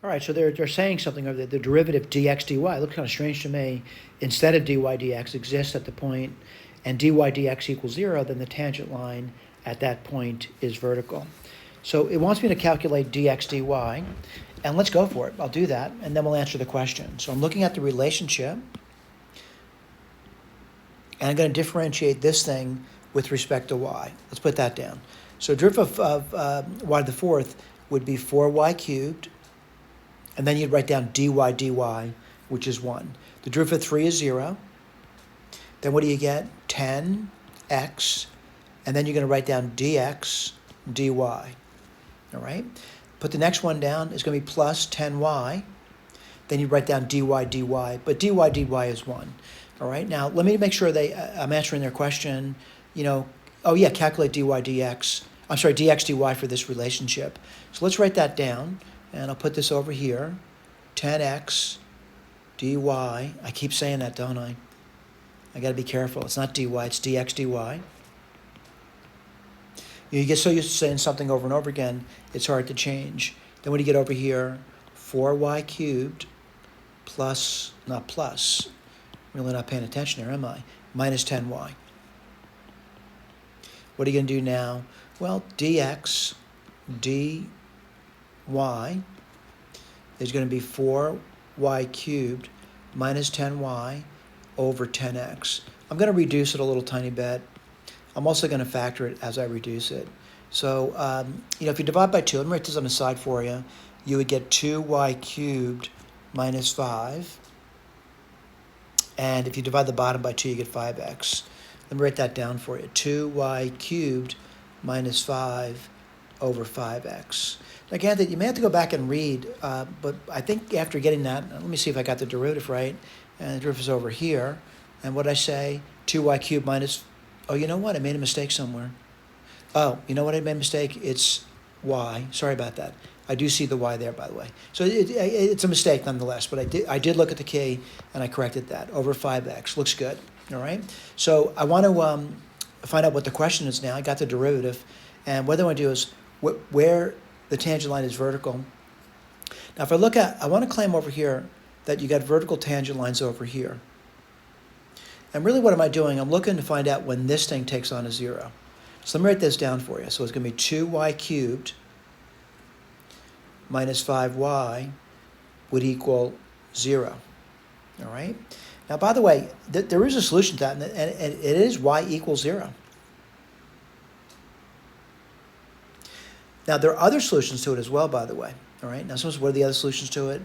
All right, so they're saying something of the derivative dx dy. It looks kind of strange to me. Instead of dy dx exists at the point, and dy dx equals 0, then the tangent line at that point is vertical. So it wants me to calculate dx dy, and let's go for it. I'll do that, and then we'll answer the question. So I'm looking at the relationship, and I'm going to differentiate this thing with respect to y. Let's put that down. So derivative of y to the fourth would be 4y cubed, and then you'd write down dy dy, which is 1. The derivative of 3 is 0. Then what do you get? 10x, and then you're going to write down dx dy. All right? Put the next one down. It's going to be plus 10y. Then you write down dy dy, but dy dy is 1. All right? Now, let me make sure I'm answering their question. Oh yeah, calculate dy dx. I'm sorry, dx dy for this relationship. So let's write that down. And I'll put this over here, 10x dy. I keep saying that, don't I? I got to be careful. It's not dy, it's dx dy. You get so used to saying something over and over again, it's hard to change. Then when you get over here, 4y cubed plus, not plus, really not paying attention there, am I? Minus 10y. What are you going to do now? Well, dx dy is going to be 4y cubed minus 10y over 10x. I'm going to reduce it a little tiny bit. I'm also going to factor it as I reduce it. So, if you divide by 2, let me write this on the side for you. You would get 2y cubed minus 5. And if you divide the bottom by 2, you get 5x. Let me write that down for you. 2y cubed minus 5 over 5x. Again, you may have to go back and read, but I think after getting that, let me see if I got the derivative right. And the derivative is over here. And what I say, 2y cubed minus, oh, you know what? I made a mistake somewhere. Oh, you know what I made a mistake? It's y. Sorry about that. I do see the y there, by the way. So it's a mistake nonetheless, but I did look at the key, and I corrected that. Over 5x. Looks good. All right? So I want to find out what the question is now. I got the derivative. And what I want to do is where the tangent line is vertical. Now, if I want to claim over here that you got vertical tangent lines over here. And really what am I doing? I'm looking to find out when this thing takes on a 0. So let me write this down for you. So it's going to be 2y cubed minus 5y would equal 0. All right? Now, by the way, there is a solution to that, and it is y equals 0. Now, there are other solutions to it as well, by the way. All right. Now, what are the other solutions to it?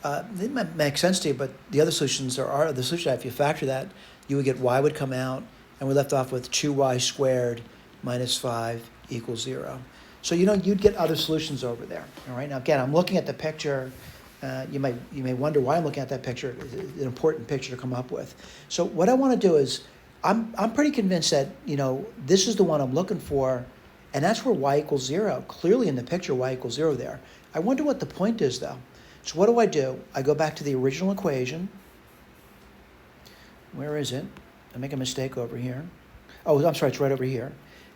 It might make sense to you, but the other solutions the solution, if you factor that, you would get y would come out, and we left off with 2y squared minus 5 equals 0. So, you'd get other solutions over there. All right. Now, again, I'm looking at the picture. You may wonder why I'm looking at that picture. It's an important picture to come up with. So, what I want to do is, I'm pretty convinced that this is the one I'm looking for. And that's where y equals 0. Clearly in the picture, y equals 0 there. I wonder what the point is, though. So what do? I go back to the original equation. Where is it? I make a mistake over here. Oh, I'm sorry, it's right over here.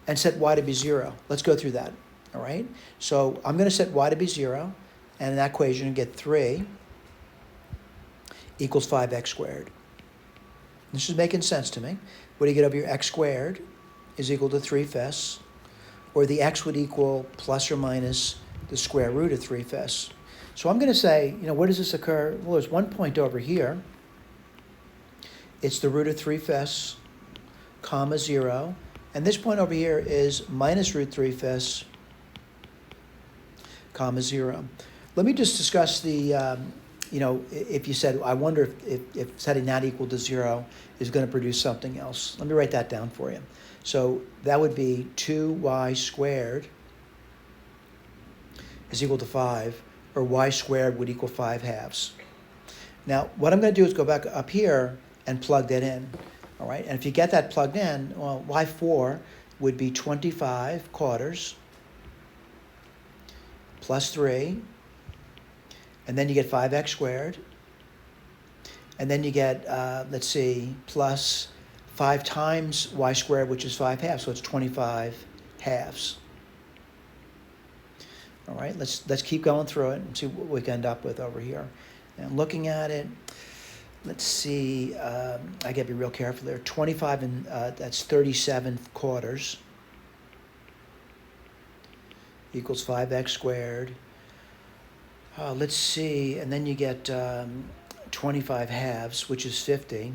And set y to be 0. Let's go through that, all right? So I'm going to set y to be 0, and in that equation, you get 3 equals 5x squared. This is making sense to me. What do you get over here? X squared is equal to 3/5. Or the x would equal plus or minus the square root of 3/5. So I'm going to say, where does this occur? Well, there's one point over here. It's the root of 3/5, comma 0. And this point over here is minus root 3/5, comma 0. Let me just discuss the, if you said, I wonder if setting that equal to 0 is going to produce something else. Let me write that down for you. So that would be 2y squared is equal to 5, or y squared would equal 5/2. Now, what I'm going to do is go back up here and plug that in, all right? And if you get that plugged in, well, y4 would be 25 quarters plus 3, and then you get 5x squared, and then you get, plus 5 times y squared, which is 5/2, so it's 25 halves. All right, let's keep going through it and see what we can end up with over here. And looking at it, let's see, I gotta be real careful there. 25 and that's 37 quarters equals 5x squared. Let's see, and then you get 25 halves, which is 50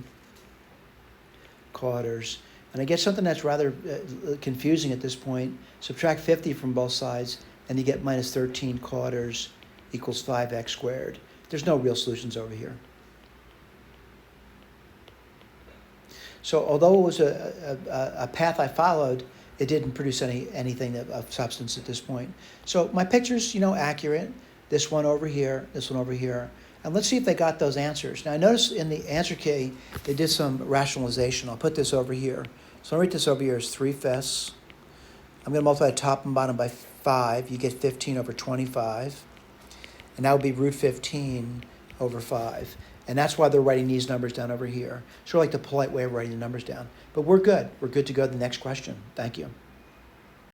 quarters. And I get something that's rather confusing at this point. Subtract 50 from both sides, and you get minus 13 quarters equals 5x squared. There's no real solutions over here. So although it was a path I followed, it didn't produce anything of substance at this point. So my picture's, accurate. This one over here, this one over here. And let's see if they got those answers. Now I noticed in the answer key, they did some rationalization. I'll put this over here. So I'll write this over here as 3/5. I'm going to multiply top and bottom by 5. You get 15 over 25. And that would be root 15 over 5. And that's why they're writing these numbers down over here. Sort of like the polite way of writing the numbers down. But we're good. We're good to go to the next question. Thank you.